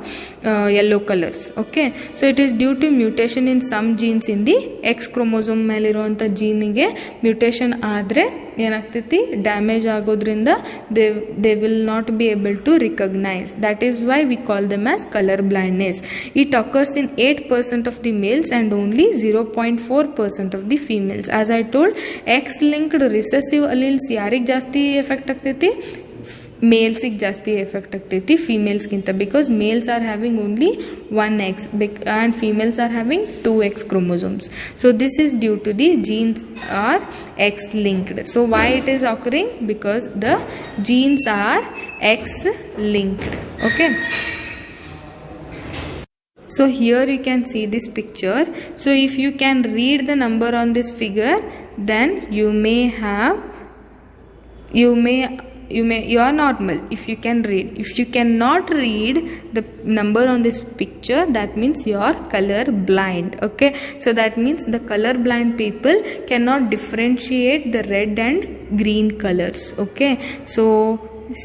yellow colors. Okay, so it is due to mutation in some genes in the X chromosome ಮೇಲಿರುವಂಥ ಜೀನಿಗೆ mutation ಆದರೆ ಏನಾಗ್ತೈತಿ, damage ಆಗೋದ್ರಿಂದ they will not be able to recognize. That is why we call them as color blindness. It occurs in 8% of the males and only 0.4% of the females. As I told, X linked recessive alleles ಯಾರಿಗೆ ಜಾಸ್ತಿ effect ಆಗ್ತೈತಿ, ಮೇಲ್ಸಿಗೆ ಜಾಸ್ತಿ effect ಆಗ್ತೈತಿ ಫೀಮೇಲ್ಸ್ಗಿಂತ, because males are having only 1X and females are having 2X chromosomes. So this is due to the genes are X linked. So why it is occurring? Because the genes are X linked. Okay, so here you can see this picture. So if you can read the number on this figure, then you are normal if you can read. If you cannot read the number on this picture, that means you are color blind. Okay, so that means the color blind people cannot differentiate the red and green colors. Okay, so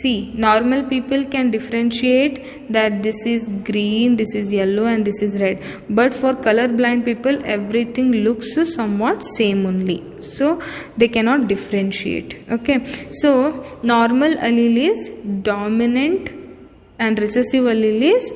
see, normal people can differentiate that this is green, this is yellow and this is red, but for color blind people everything looks somewhat same only, so they cannot differentiate. Okay, so normal allele is dominant and recessive allele is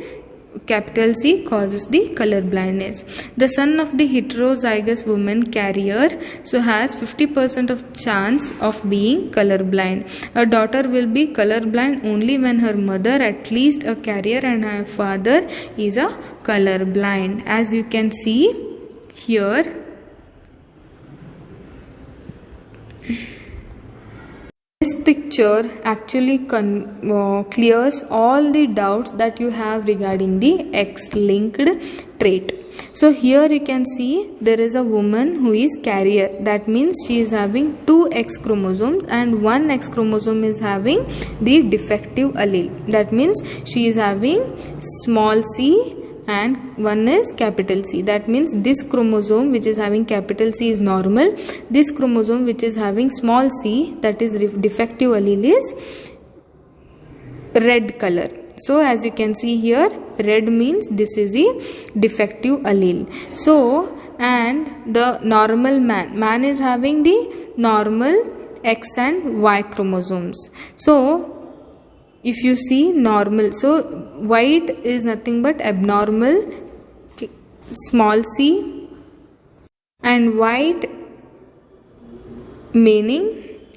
capital C causes the color blindness. The son of the heterozygous woman carrier so has 50% of chance of being color blind. A daughter will be color blind only when her mother, at least a carrier, and her father is a color blind. As you can see here, this picture actually clears all the doubts that you have regarding the X-linked trait. So here you can see there is a woman who is carrier. That means she is having 2 X chromosomes and 1 X chromosome is having the defective allele. That means she is having small c and one is capital C. That means this chromosome which is having capital C is normal. This chromosome which is having small c, that is defective allele, is red color. So as you can see here, red means this is the defective allele. So, and the normal man is having the normal X and Y chromosomes. So if you see normal, so white is nothing but abnormal small c, and white meaning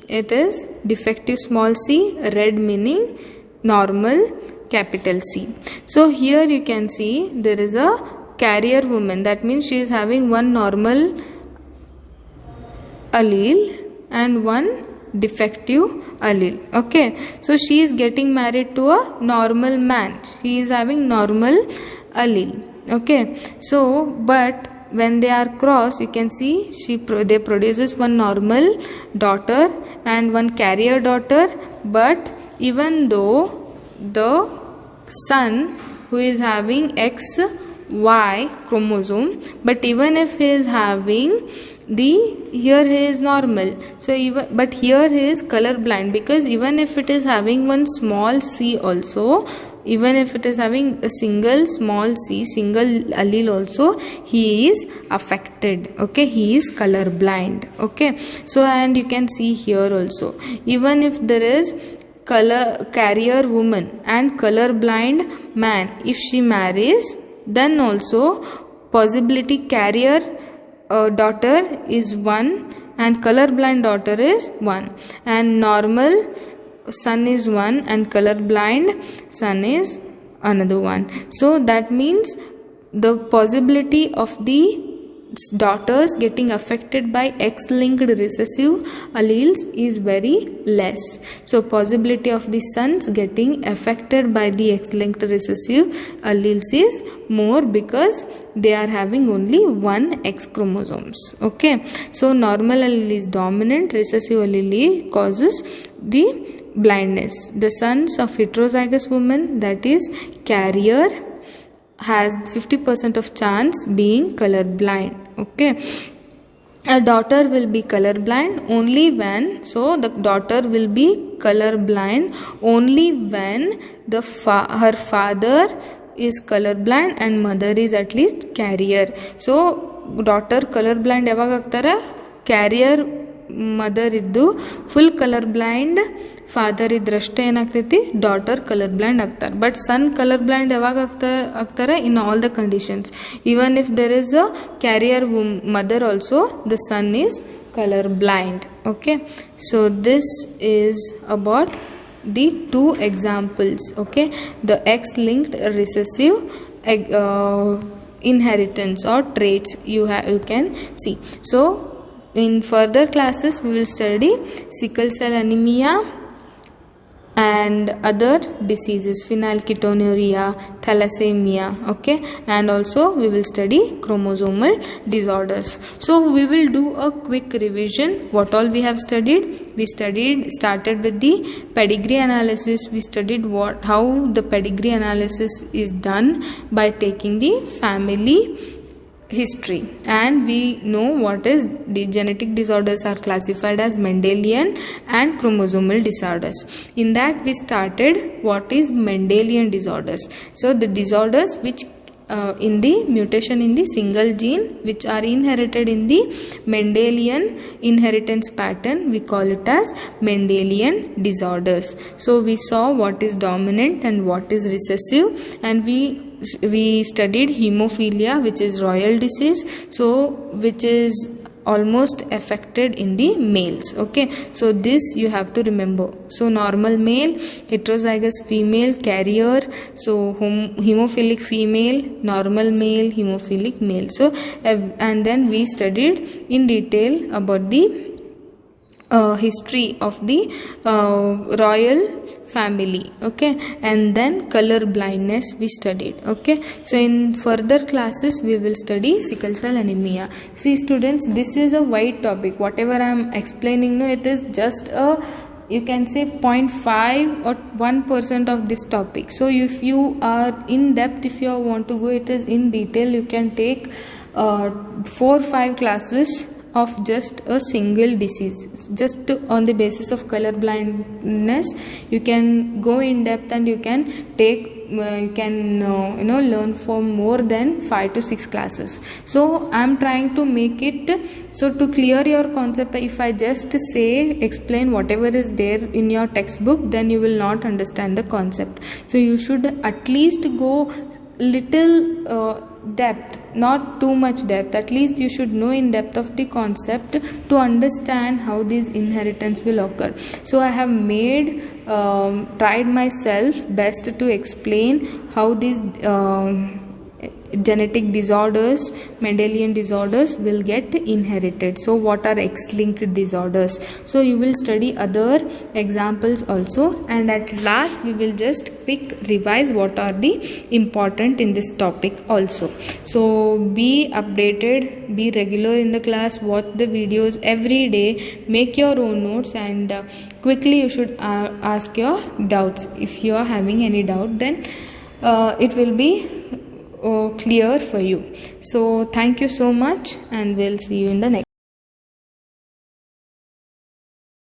it is defective small c, red meaning normal capital C. So here you can see there is a carrier woman. That means she is having one normal allele and one defective allele. Okay, so she is getting married to a normal man. She is having normal allele. Okay, so but when they are crossed, you can see they produces one normal daughter and one carrier daughter. But even though the son who is having XY chromosome, but even if he is having here he is normal, so but here he is color blind, because even if it is having one small c also, even if it is having a single small c, single allele also, he is affected. Okay, he is color blind. Okay, so and you can see here also, even if there is carrier woman and color blind man, if she marries, then also possibility carrier daughter is 1 and color blind daughter is 1, and normal son is 1 and color blind son is another 1. So that means the possibility of the daughters getting affected by X-linked recessive alleles is very less. So possibility of the sons getting affected by the X-linked recessive alleles is more because they are having only one X chromosomes. Okay, so normal allele is dominant, recessive allele causes the blindness. The sons of heterozygous women, that is carrier, has 50% of chance being color blind. Okay, a daughter will be color blind only when, so the daughter will be color blind only when her father is color blind and mother is at least carrier. So daughter color blind yavaga agtare, carrier mother iddu full color blind father idraಷ್ಟೇ ಏನಾಗ್ತೈತಿ daughter color blind ಆಗ್ತಾರೆ. But sun colour blind ಯಾವಾಗ ಆಗ್ತಾರೆ in all the conditions. Even if there is a carrier mother also, the son is color blind. Okay, so this is about the two examples. Okay, the X-linked recessive inheritance or traits you can see. So in further classes we will study sickle cell anemia and other diseases, phenylketonuria, thalassemia. Okay, and also we will study chromosomal disorders. So we will do a quick revision what all we have studied. We started with the pedigree analysis. We studied how the pedigree analysis is done by taking the family history, and we know what is the genetic disorders are classified as Mendelian and chromosomal disorders. In that we started what is Mendelian disorders. So the disorders which in the mutation in the single gene which are inherited in the Mendelian inheritance pattern, we call it as Mendelian disorders. So we saw what is dominant and what is recessive, and we studied hemophilia, which is royal disease, so which is almost affected in the males. Okay, so this you have to remember. So normal male, heterozygous female, carrier, so hemophilic female, normal male, hemophilic male. So and then we studied in detail about the history of the royal family. Okay, and then color blindness we studied. Okay, so in further classes we will study sickle cell anemia. See students, this is a wide topic. Whatever I am explaining now, it is just a, you can say 0.5 or 1% of this topic. So if you are in depth, if you want to go it is in detail, you can take 4-5 classes of just a single disease. Just on the basis of color blindness you can go in depth, and you can take learn for more than 5 to 6 classes. So I am trying to make it so to clear your concept. If I just explain whatever is there in your textbook, then you will not understand the concept. So you should at least go little depth, not too much depth. At least you should know in depth of the concept to understand how this inheritance will occur. So I have tried myself best to explain how these genetic disorders, Mendelian disorders will get inherited. So what are X-linked disorders? So you will study other examples also, and at last we will just quick revise what are the important in this topic also. So be updated, be regular in the class, watch the videos every day, make your own notes, and quickly you should ask your doubts. If you are having any doubt, then it will be clear for you. So thank you so much, and we'll see you in the next